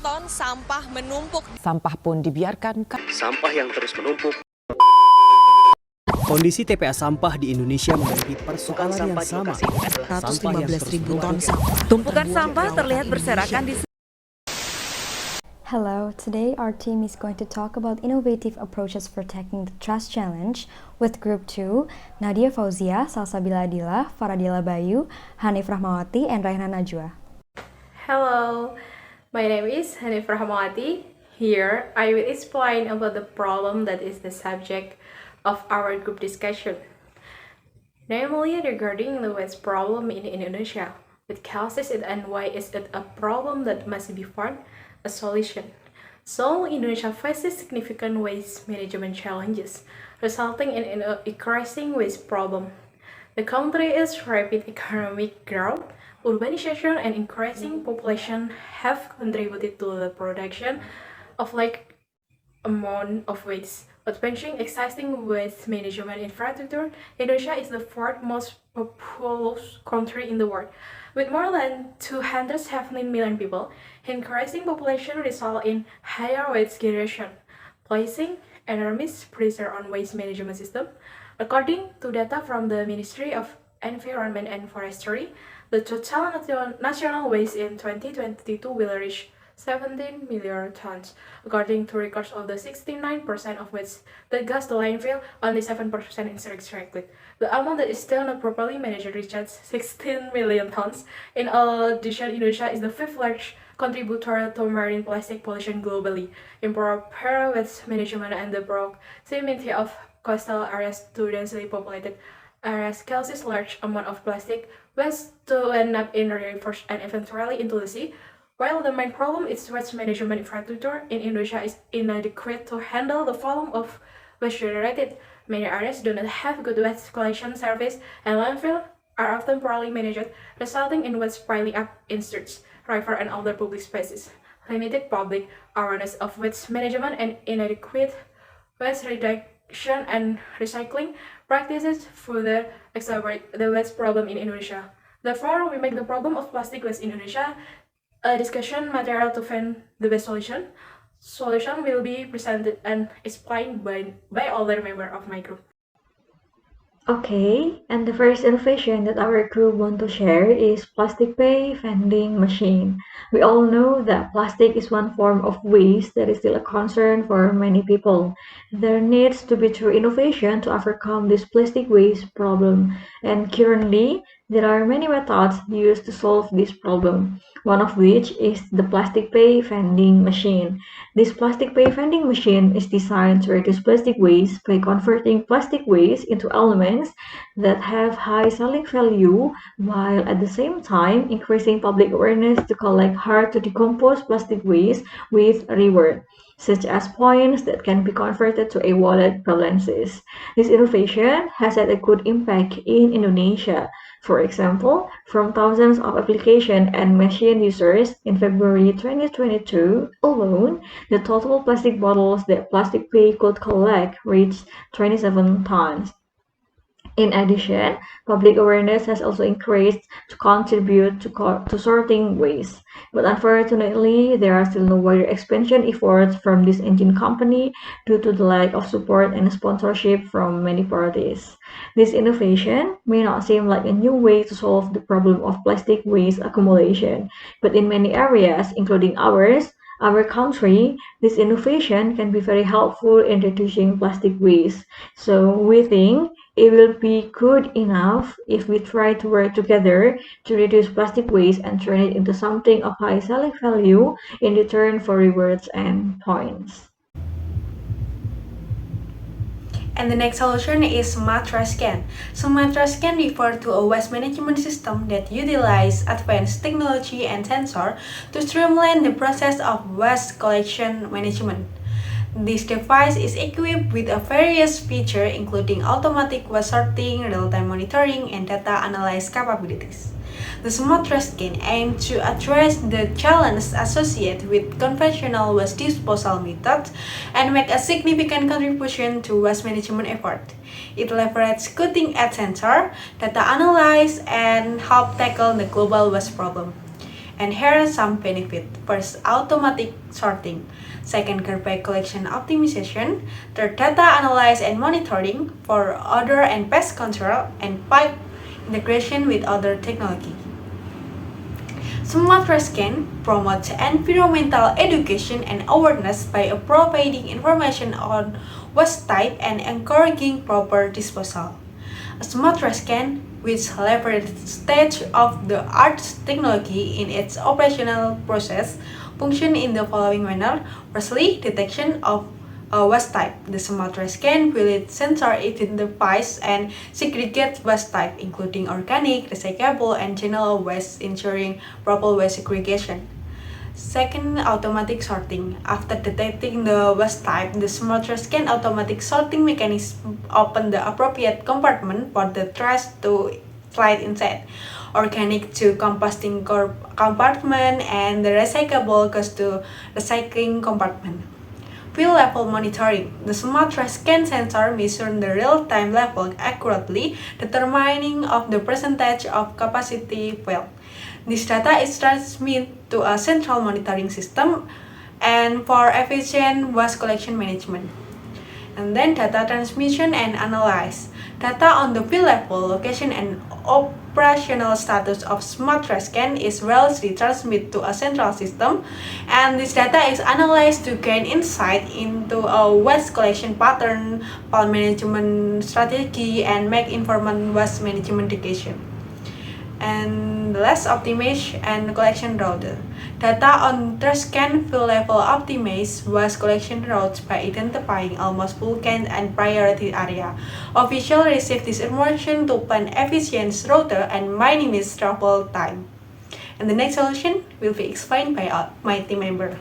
ton sampah menumpuk. Sampah pun dibiarkan. Sampah yang terus menumpuk. Kondisi TPA sampah di Indonesia memiliki persoalan yang sama. 115.000 ton sampah. Tumpukan sampah terlihat berserakan di Hello, today our team is going to talk about innovative approaches for tackling the trash challenge with Group 2, Nadia Fauzia, Salsabila Adila, Faradila Bayu, Hanif Rahmawati, and Raihana Najwa. Hello, my name is Hanif Rahmawati. Here, I will explain about the problem that is the subject of our group discussion. Namely, regarding the waste problem in Indonesia. What causes it and why is it a problem that must be found a solution? So, Indonesia faces significant waste management challenges, resulting in an increasing waste problem. The country's rapid economic growth, urbanization, and increasing population have contributed to the production of large amount of waste. But mentioning existing waste management infrastructure, Indonesia is the fourth most populous country in the world. With more than 217 million people, increasing population result in higher waste generation, placing enormous pressure on waste management system. According to data from the Ministry of Environment and Forestry, the total national waste in 2022 will reach 17 million tons. According to records of the 69% of waste that goes to landfill, only 7% is recycled. The amount that is still not properly managed reaches 16 million tons. In addition, Indonesia is the fifth largest contributor to marine plastic pollution globally. Improper waste management and the proximity of coastal areas to densely populated areas causes large amount of plastic waste to end up in rivers and eventually into the sea. While the main problem is waste management infrastructure in Indonesia is inadequate to handle the volume of waste generated. Many areas do not have good waste collection service, and landfills are often poorly managed, resulting in waste piling up in streets, rivers, and other public spaces. Limited public awareness of waste management and inadequate waste reduction and recycling practices further exacerbate the waste problem in Indonesia. Therefore, we make the problem of plastic waste in Indonesia a discussion material to find the best solution. Solution will be presented and explained by other members of my group. Okay, and the first innovation that our group want to share is plastic pay vending machine. We all know that plastic is one form of waste that is still a concern for many people. There needs to be true innovation to overcome this plastic waste problem, and currently there are many methods used to solve this problem, one of which is the plastic pay vending machine. This plastic pay vending machine is designed to reduce plastic waste by converting plastic waste into elements that have high selling value, while at the same time increasing public awareness to collect hard to decompose plastic waste with reward, such as points that can be converted to a wallet balances. This innovation has had a good impact in Indonesia. For example, from thousands of application and machine users in February 2022 alone, the total plastic bottles that Plastic Pay could collect reached 27 tons. In addition, public awareness has also increased to contribute to sorting waste. But unfortunately, there are still no wider expansion efforts from this engine company due to the lack of support and sponsorship from many parties. This innovation may not seem like a new way to solve the problem of plastic waste accumulation, but in many areas, including our country, this innovation can be very helpful in reducing plastic waste. So we think it will be good enough if we try to work together to reduce plastic waste and turn it into something of high selling value in return for rewards and points. And the next solution is smart trash can. Smart trash can refer to a waste management system that utilizes advanced technology and sensor to streamline the process of waste collection management. This device is equipped with a various features including automatic waste sorting, real-time monitoring, and data analysis capabilities. The smart trash can aims to address the challenges associated with conventional waste disposal methods and make a significant contribution to waste management effort. It leverages cutting-edge sensor, data analysis, and help tackle the global waste problem. And here are some benefits. First, automatic sorting. Second, garbage collection optimization. Third, data analysis and monitoring for odor and pest control. And five, integration with other technology. Smart Trash Can promotes environmental education and awareness by providing information on waste type and encouraging proper disposal. A smart trash can, which leverages state-of-the-art technology in its operational process, function in the following manner. Firstly, detection of waste type. The smart trash can will sensor identifies and segregates waste type, including organic, recyclable, and general waste, ensuring proper waste segregation. Second, automatic sorting. After detecting the waste type, the smart trash can automatic sorting mechanism open the appropriate compartment for the trash to slide inside. Organic to composting compartment and the recyclable goes to recycling compartment. Field level monitoring. The smart trash can sensor measures the real-time level accurately, determining of the percentage of capacity filled. This data is transmitted to a central monitoring system and for efficient waste collection management. And then data transmission and analyze. Data on the field level, location, and operational status of smart trash can is virtually transmitted to a central system, and this data is analyzed to gain insight into a waste collection pattern, pile management strategy, and make informed waste management decision. And the last, optimization and collection route. Data on trash can field level optimize waste collection routes by identifying almost full can and priority area. Officials receive this information to plan efficient route and minimize travel time. And the next solution will be explained by my team member.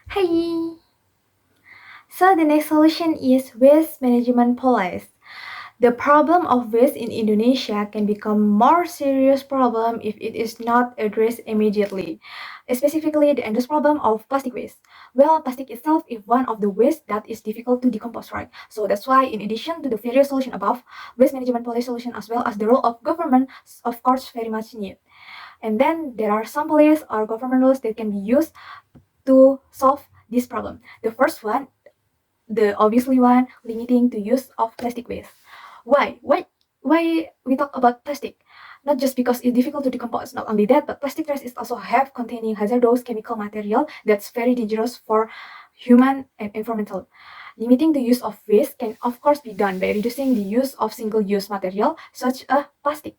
Hi! So the next solution is waste management policy. The problem of waste in Indonesia can become more serious problem if it is not addressed immediately. Specifically, the endless problem of plastic waste. Well, plastic itself is one of the waste that is difficult to decompose, right? So that's why, in addition to the various solution above, waste management policy solution as well as the role of government, of course, very much needed. And then there are some policies or government rules that can be used to solve this problem. The first one, the obviously one, limiting the use of plastic waste. Why? Why we talk about plastic? Not just because it's difficult to decompose, not only that, but plastic trash is also have containing hazardous chemical material that's very dangerous for human and environmental. Limiting the use of waste can of course be done by reducing the use of single-use material such as plastic.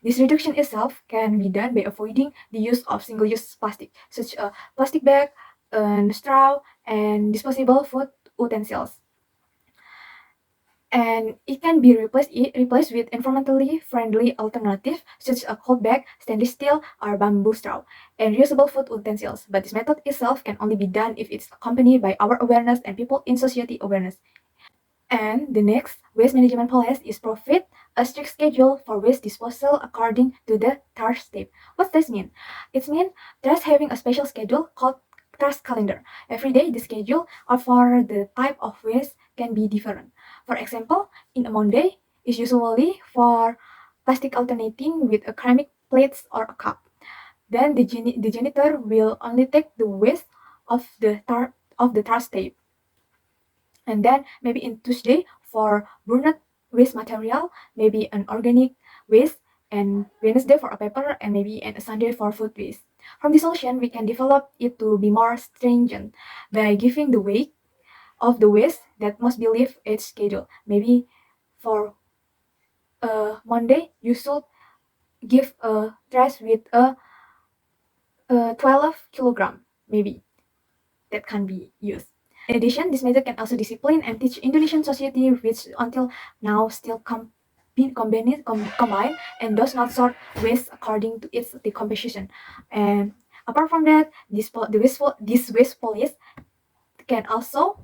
This reduction itself can be done by avoiding the use of single-use plastic, such as plastic bag, and straw, and disposable food utensils. And it can be replaced with environmentally friendly alternative such as cold bag, stainless steel, or bamboo straw, and reusable food utensils. But this method itself can only be done if it's accompanied by our awareness and people in society awareness. And the next waste management policy is provide a strict schedule for waste disposal according to the trash step. What does this mean? It means trash having a special schedule called trash calendar. Every day, the schedule for the type of waste can be different. For example, in a Monday is usually for plastic alternating with a ceramic plates or a cup. Then the janitor will only take the waste of the trash tape. And then maybe in Tuesday for burned waste material, maybe an organic waste, and Wednesday for a paper, and maybe and a Sunday for food waste. From this solution, we can develop it to be more stringent by giving the weight of the waste that must be left its schedule. Maybe for Monday, you should give a trash with a 12 kilogram, maybe that can be used. In addition, this method can also discipline and teach Indonesian society, which until now still combine and does not sort waste according to its decomposition. And apart from that, this waste police can also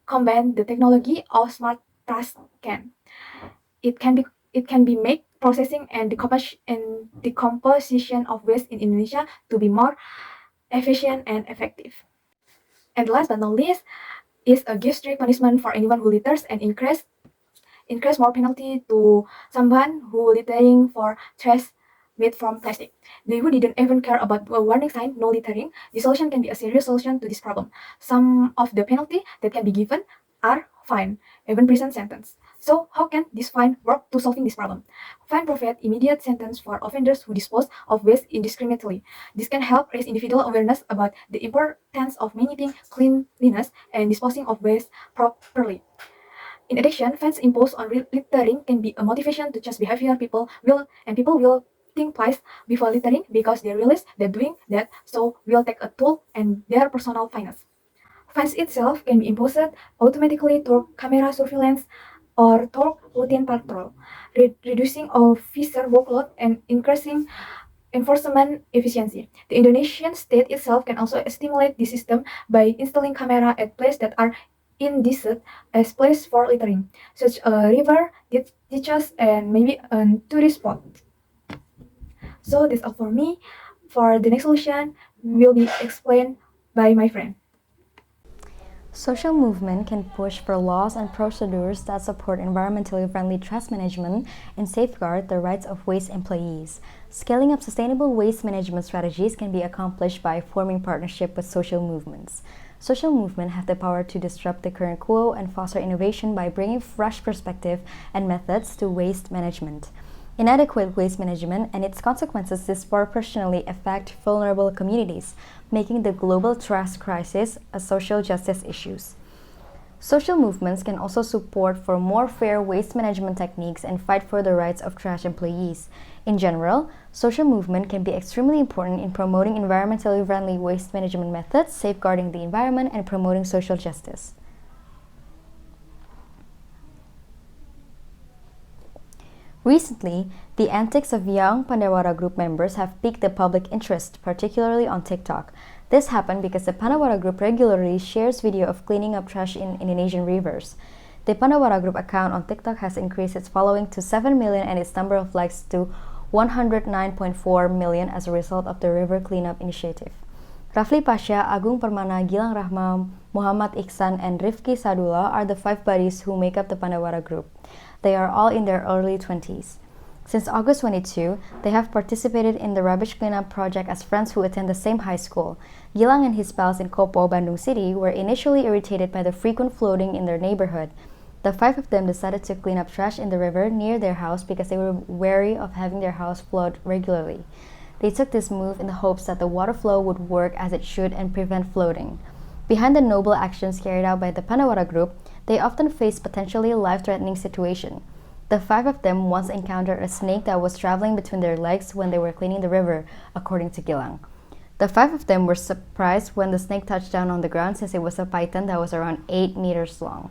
combine the technology of smart trash can. It can be make processing and decomposition of waste in Indonesia to be more efficient and effective. And last but not least is a give strict punishment for anyone who litters and increase more penalty to someone who littering for trash made from plastic. They who didn't even care about a warning sign, no littering, the solution can be a serious solution to this problem. Some of the penalty that can be given are fine, even prison sentence. So how can this fine work to solving this problem? Fine provide immediate sentence for offenders who dispose of waste indiscriminately. This can help raise individual awareness about the importance of maintaining cleanliness and disposing of waste properly. In addition, fines imposed on littering can be a motivation to change behavior. People will think twice before littering because they realize that doing that so will take a toll on their personal finance. Fines itself can be imposed automatically through camera surveillance or through routine patrol, reducing officer workload and increasing enforcement efficiency. The Indonesian state itself can also stimulate the system by installing camera at places that are indecent as places for littering, such a river, ditches, and maybe a tourist spot. So that's all for me. For the next solution, will be explained by my friend. Social movement can push for laws and procedures that support environmentally friendly trash management and safeguard the rights of waste employees. Scaling up sustainable waste management strategies can be accomplished by forming partnership with social movements. Social movements have the power to disrupt the current quo and foster innovation by bringing fresh perspective and methods to waste management. Inadequate waste management and its consequences disproportionately affect vulnerable communities, making the global trash crisis a social justice issue. Social movements can also support for more fair waste management techniques and fight for the rights of trash employees. In general, social movement can be extremely important in promoting environmentally friendly waste management methods, safeguarding the environment, and promoting social justice. Recently, the antics of young Pandawara group members have piqued the public interest, particularly on TikTok. This happened because the Pandawara group regularly shares video of cleaning up trash in Indonesian rivers. The Pandawara group account on TikTok has increased its following to 7 million and its number of likes to 109.4 million as a result of the river cleanup initiative. Rafli Pasha, Agung Permana, Gilang Rahma, Muhammad Iksan, and Rifki Sadullah are the 5 buddies who make up the Pandawara group. They are all in their early 20s. Since August 22, they have participated in the rubbish cleanup project as friends who attend the same high school. Gilang and his pals in Kopo, Bandung City, were initially irritated by the frequent flooding in their neighborhood. The 5 of them decided to clean up trash in the river near their house because they were wary of having their house flood regularly. They took this move in the hopes that the water flow would work as it should and prevent flooding. Behind the noble actions carried out by the Pandawara group, they often face potentially life-threatening situations. The 5 of them once encountered a snake that was traveling between their legs when they were cleaning the river, according to Gilang. The 5 of them were surprised when the snake touched down on the ground since it was a python that was around 8 meters long.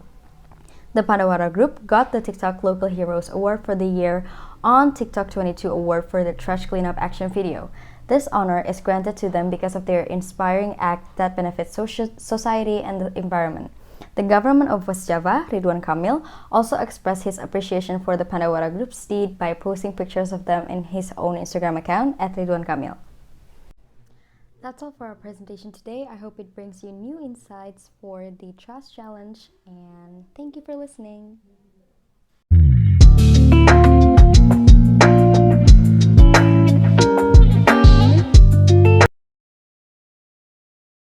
The Pandawara group got the TikTok Local Heroes Award for the Year on TikTok 22 Award for the trash cleanup action video. This honor is granted to them because of their inspiring act that benefits society and the environment. The government of West Java, Ridwan Kamil, also expressed his appreciation for the Pandawara group's deed by posting pictures of them in his own Instagram account at Ridwan Kamil. That's all for our presentation today. I hope it brings you new insights for the Trust Challenge, and thank you for listening.